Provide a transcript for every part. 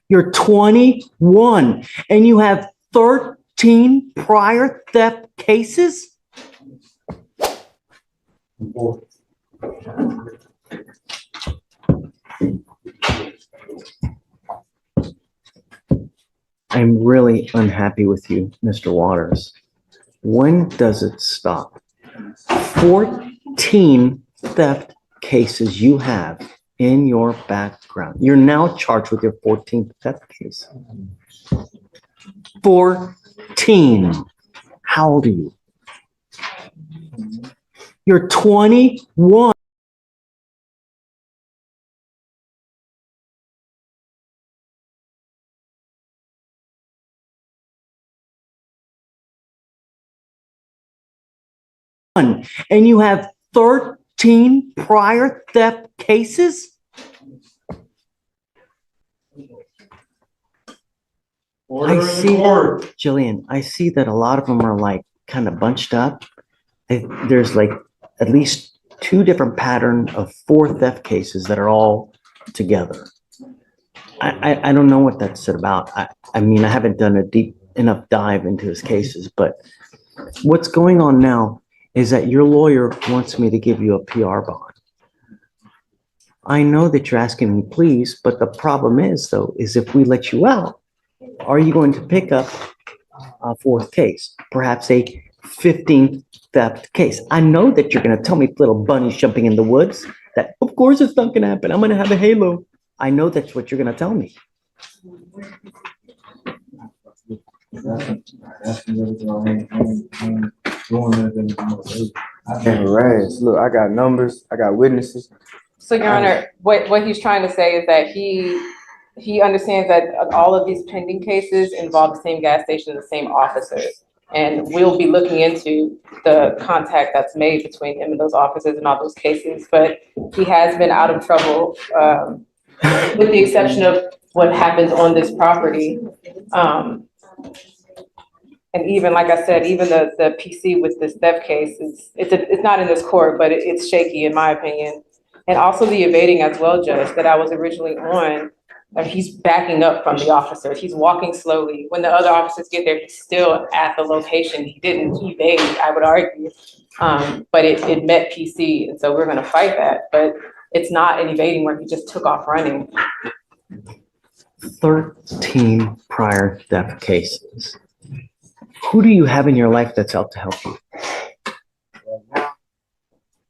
You're 21 and you have 13 prior theft cases? I'm really unhappy with you, Mr. Waters. When does it stop? 14 theft cases you have in your background. You're now charged with your 14th theft case. 14. How old are you? You're 21. And you have 13 prior theft cases? I see that, Jillian, I see that a lot of them are like kind of bunched up. There's like at least 2 different patterns of 4 theft cases that are all together. I don't know what that's about. I mean, I haven't done a deep enough dive into his cases, but what's going on now is that your lawyer wants me to give you a PR bond. I know that you're asking me please, but the problem is though, is if we let you out, are you going to pick up a 4th case, perhaps a 15th theft case? I know that you're going to tell me little bunnies jumping in the woods, that of course it's not going to happen. I'm going to have a halo. I know that's what you're going to tell me. Look, I got numbers, I got witnesses. So, Your Honor, what he's trying to say is that he understands that all of these pending cases involve the same gas station, the same officers. And we'll be looking into the contact that's made between him and those officers in all those cases. But he has been out of trouble, with the exception of what happens on this property. And even, like I said, even the PC with this theft case, it's not in this court, but it's shaky in my opinion. And also the evading as well, Judge, that I was originally on. He's backing up from the officers. He's walking slowly. When the other officers get there, he's still at the location. He didn't evade, I would argue. But it met PC, and so we're gonna fight that. But it's not an evading where he just took off running. 13 prior theft cases. Who do you have in your life that's out to help you?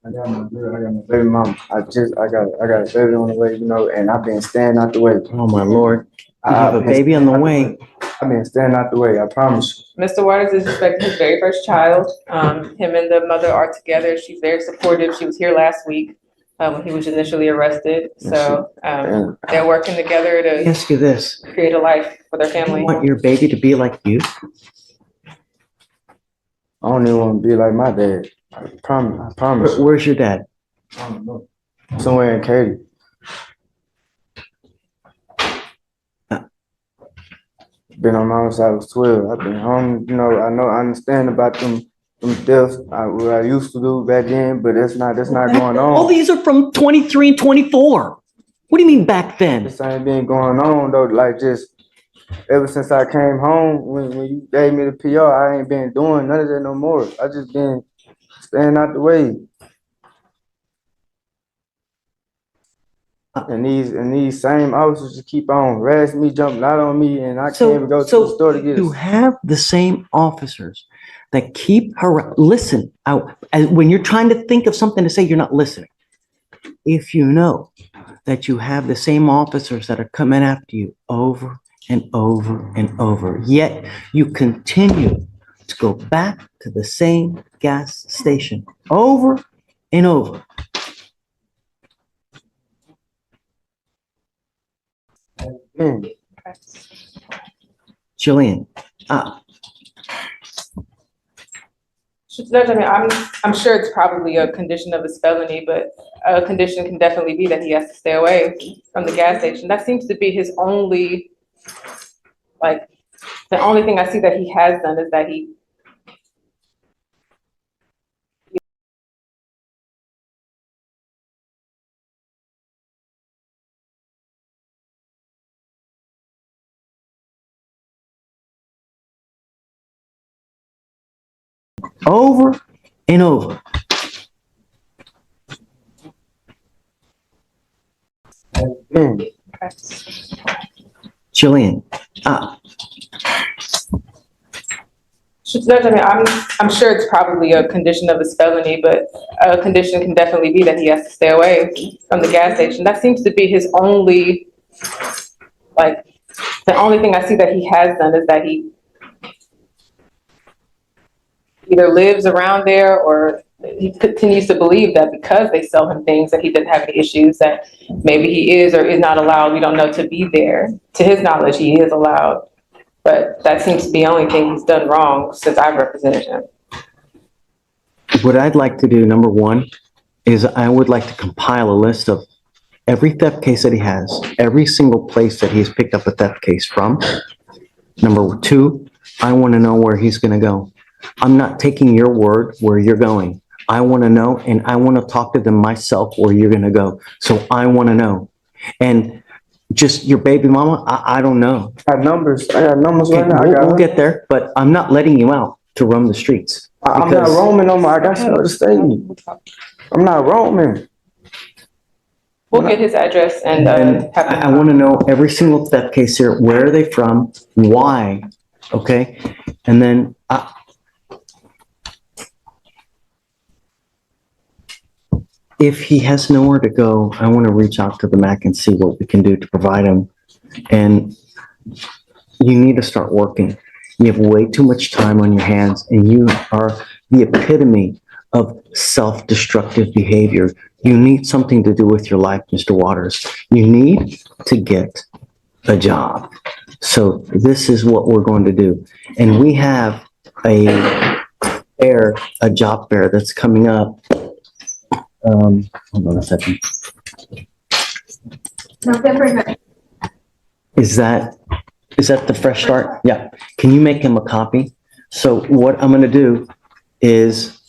I got my girl, I got my baby mama. I got a baby on the way, you know, and I've been staying out the way. Oh my Lord, you have a baby on the way. I've been staying out the way, I promise you. Mr. Waters is expecting his very first child. Him and the mother are together. She's very supportive. She was here last week when he was initially arrested. So they're working together Let me ask you this. create a life for their family. You want your baby to be like you? I don't even want to be like my dad. I promise. Where's your dad? I don't know. Somewhere in Katy. Been on my own side, I was 12. I've been home, you know, I understand about them deaths, what I used to do back then, but that's not going on. All these are from 23 and 24. What do you mean back then? This ain't been going on though, like just ever since I came home, when you gave me the PR, I ain't been doing none of that no more. I just been staying out the way. And these same officers just keep on harassing me, jumping out on me, and I can't even go to the store to get it. You have the same officers that keep listen out when you're trying to think of something to say, you're not listening. If you know that you have the same officers that are coming after you over and over and over, yet you continue to go back to the same gas station over and over. Jillian, Judge, I mean, I'm sure it's probably a condition of his felony, but a condition can definitely be that he has to stay away from the gas station. That seems to be his only, like, the only thing I see that he has done is that he over and over. Man, Jillian, Judge, I mean, I'm sure it's probably a condition of his felony, but a condition can definitely be that he has to stay away from the gas station. That seems to be his only, like, the only thing I see that he has done is that he either lives around there or he continues to believe that because they sell him things that he didn't have any issues, that maybe he is or is not allowed, we don't know, to be there. To his knowledge, he is allowed. But that seems to be the only thing he's done wrong since I've represented him. what I'd like to do, number one, is I would like to compile a list of every theft case that he has, every single place that he's picked up a theft case from. Number two, I want to know where he's going to go. I'm not taking your word where you're going. I want to know, and I want to talk to them myself where you're going to go. So I want to know. And just your baby mama, I don't know. I got numbers right now. We'll get there, but I'm not letting you out to roam the streets. I'm not roaming no more. I got you to stay. I'm not roaming. We'll get his address and I want to know every single theft case here. Where are they from? Why? Okay. And then if he has nowhere to go, I want to reach out to the MAC and see what we can do to provide him. And you need to start working. You have way too much time on your hands, and you are the epitome of self-destructive behavior. You need something to do with your life, Mr. Waters. You need to get a job. So this is what we're going to do. And we have a job fair that's coming up. Hold on a second. November 9th. Is that the fresh start? Yeah. Can you make him a copy? So what I'm going to do is,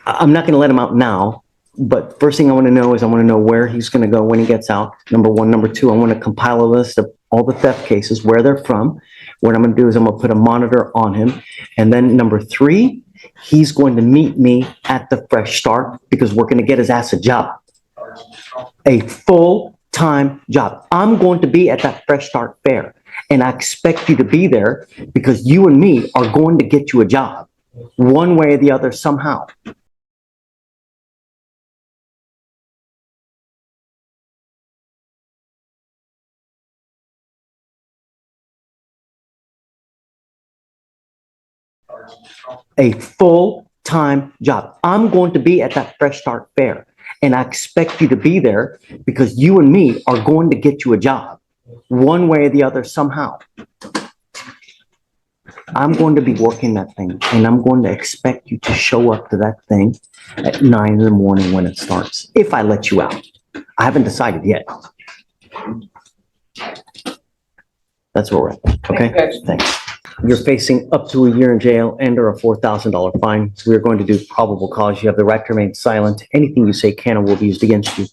I'm not going to let him out now, but first thing I want to know is I want to know where he's going to go when he gets out. Number one. Number two, I want to compile a list of all the theft cases, where they're from. What I'm going to do is I'm going to put a monitor on him. And then number three, he's going to meet me at the fresh start because we're going to get his ass a job. A full-time job. I'm going to be at that fresh start fair, and I expect you to be there because you and me are going to get you a job one way or the other somehow. A full-time job. I'm going to be at that fresh start fair, and I expect you to be there because you and me are going to get you a job one way or the other somehow. I'm going to be working that thing, and I'm going to expect you to show up to that thing at 9 in the morning when it starts, if I let you out. I haven't decided yet. That's where we're at. Okay? Thanks. You're facing up to a year in jail and or a $4,000 fine. So we're going to do probable cause. You have the right to remain silent. Anything you say can or will be used against you.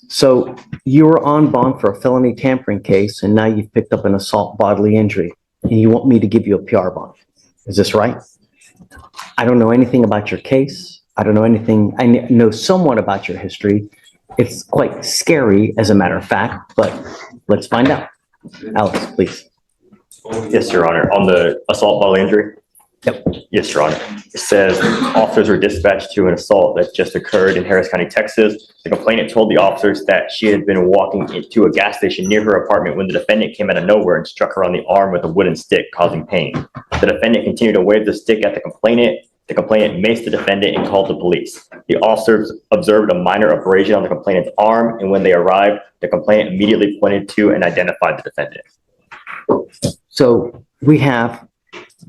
So you were on bond for a felony tampering case, and now you've picked up an assault bodily injury, and you want me to give you a PR bond. Is this right? I don't know anything about your case. I don't know anything. I know somewhat about your history. It's quite scary, as a matter of fact, but let's find out. Alex, please. Yes, Your Honor. On the assault bodily injury? Yep. Yes, Your Honor. It says officers were dispatched to an assault that just occurred in Harris County, Texas. The complainant told the officers that she had been walking into a gas station near her apartment when the defendant came out of nowhere and struck her on the arm with a wooden stick, causing pain. The defendant continued to wave the stick at the complainant. The complainant maced the defendant and called the police. The officers observed a minor abrasion on the complainant's arm, and when they arrived, the complainant immediately pointed to and identified the defendant. So we have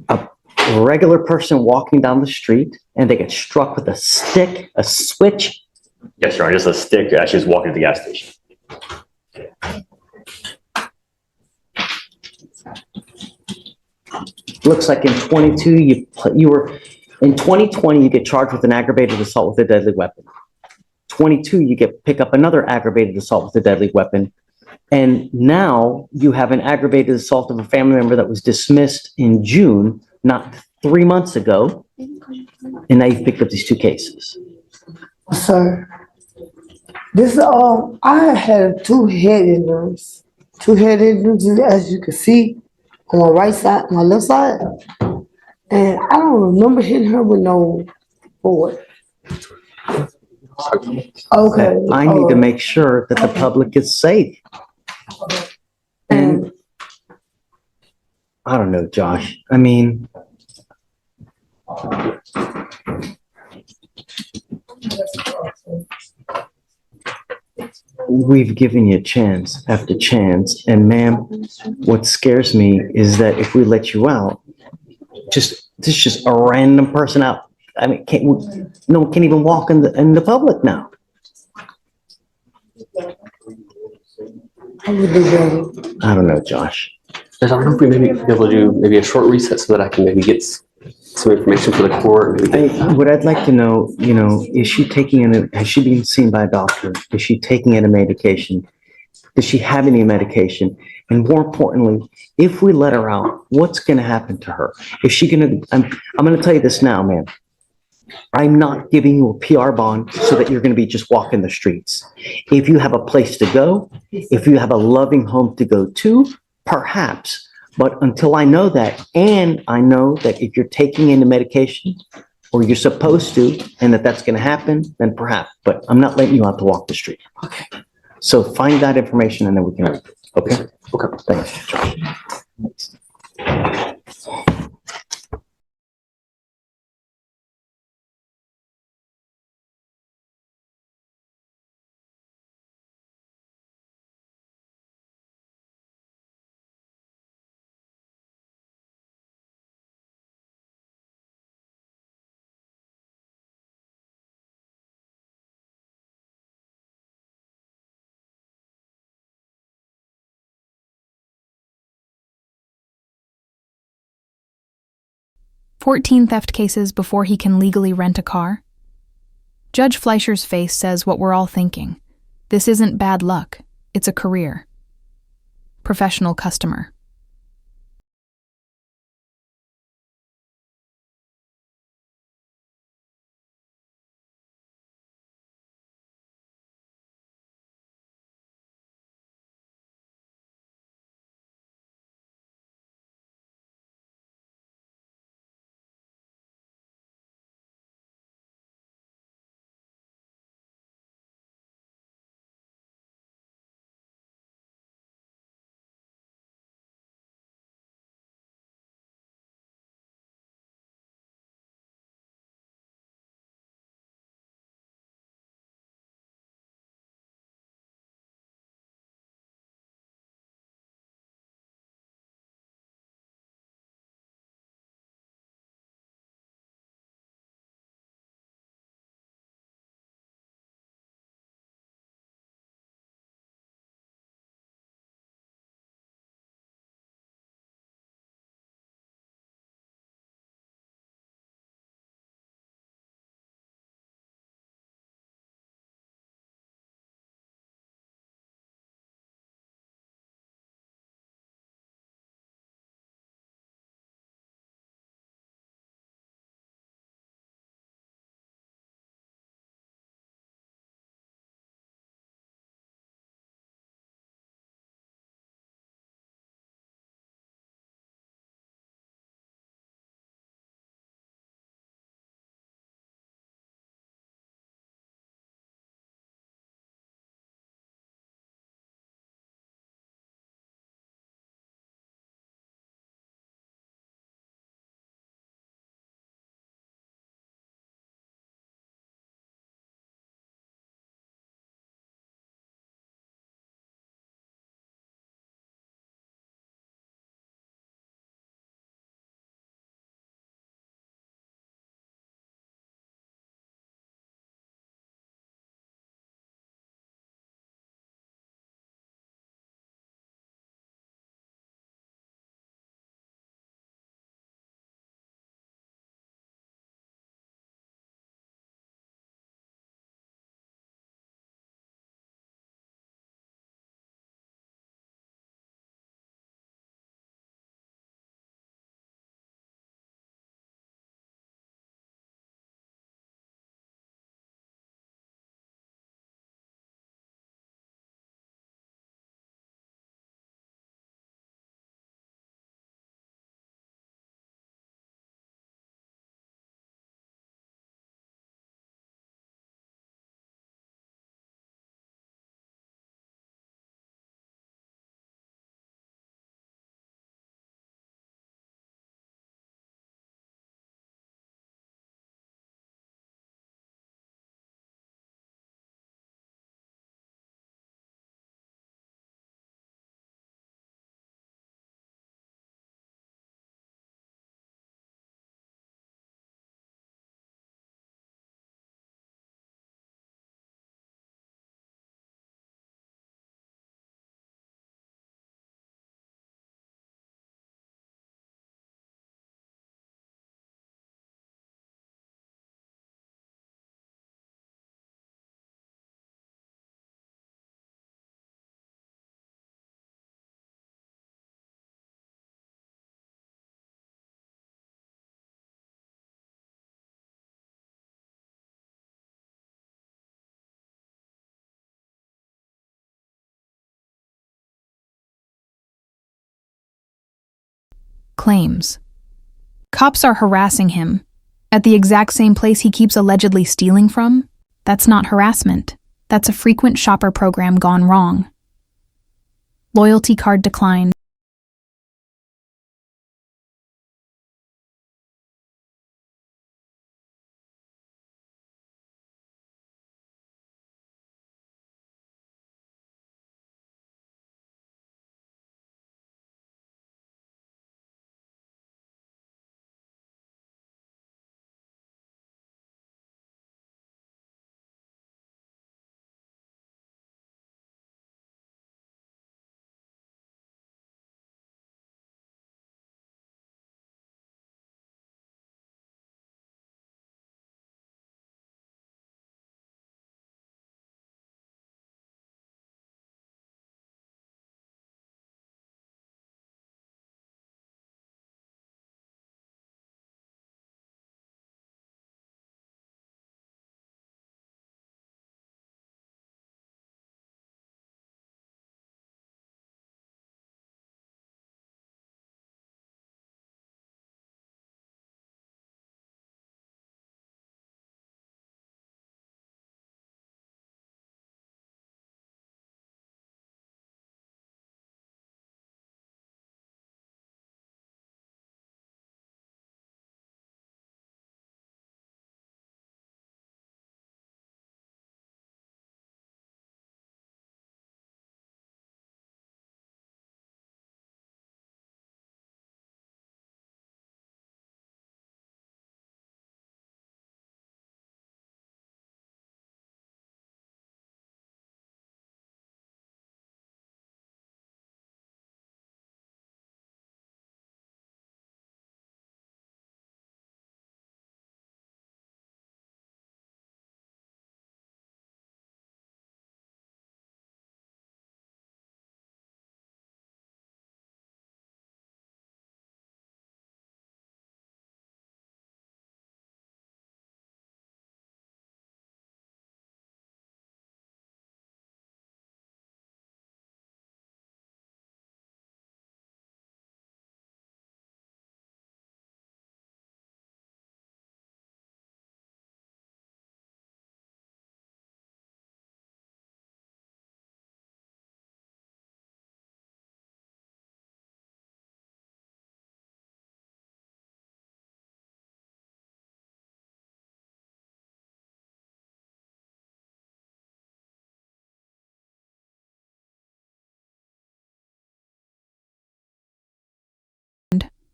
a regular person walking down the street, and they get struck with a stick, a switch. Yes, Your Honor, just a stick as she was walking to the gas station. Looks like in 22, in 2020, you get charged with an aggravated assault with a deadly weapon. 22, you pick up another aggravated assault with a deadly weapon. And now you have an aggravated assault of a family member that was dismissed in June, not 3 months ago, and now you've picked up these two cases. Sir, this I had two head injuries. Two head injuries, as you can see, on my right side, my left side. And I don't remember hitting her with no board. Okay. I need to make sure that the public is safe. And I don't know, Josh. I mean, we've given you chance after chance. And ma'am, what scares me is that if we let you out, just a random person out. I mean, no one can even walk in the public now. I would do better. I don't know, Josh. Yes, I don't know if we maybe be able to do maybe a short reset so that I can maybe get some information for the court. What I'd like to know, is she has she been seen by a doctor? Is she taking any medication? Does she have any medication? And more importantly, if we let her out, what's going to happen to her? Is she going to, I'm going to tell you this now, man. I'm not giving you a PR bond so that you're going to be just walking the streets. If you have a place to go, if you have a loving home to go to, perhaps. But until I know that, and I know that if you're taking any medication or you're supposed to, and that's going to happen, then perhaps. But I'm not letting you out to walk the street. Okay. So find that information and then we can. Okay. Okay. Thanks, Josh. "14 theft cases before he can legally rent a car?" Judge Fleischer's face says what we're all thinking. This isn't bad luck, it's a career. Professional customer. claims. Cops are harassing him at the exact same place he keeps allegedly stealing from. That's not harassment. That's a frequent shopper program gone wrong. Loyalty card declined.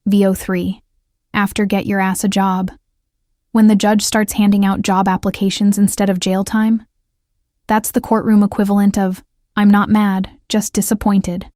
VO3. After get your ass a job. When the judge starts handing out job applications instead of jail time, that's the courtroom equivalent of, I'm not mad, just disappointed.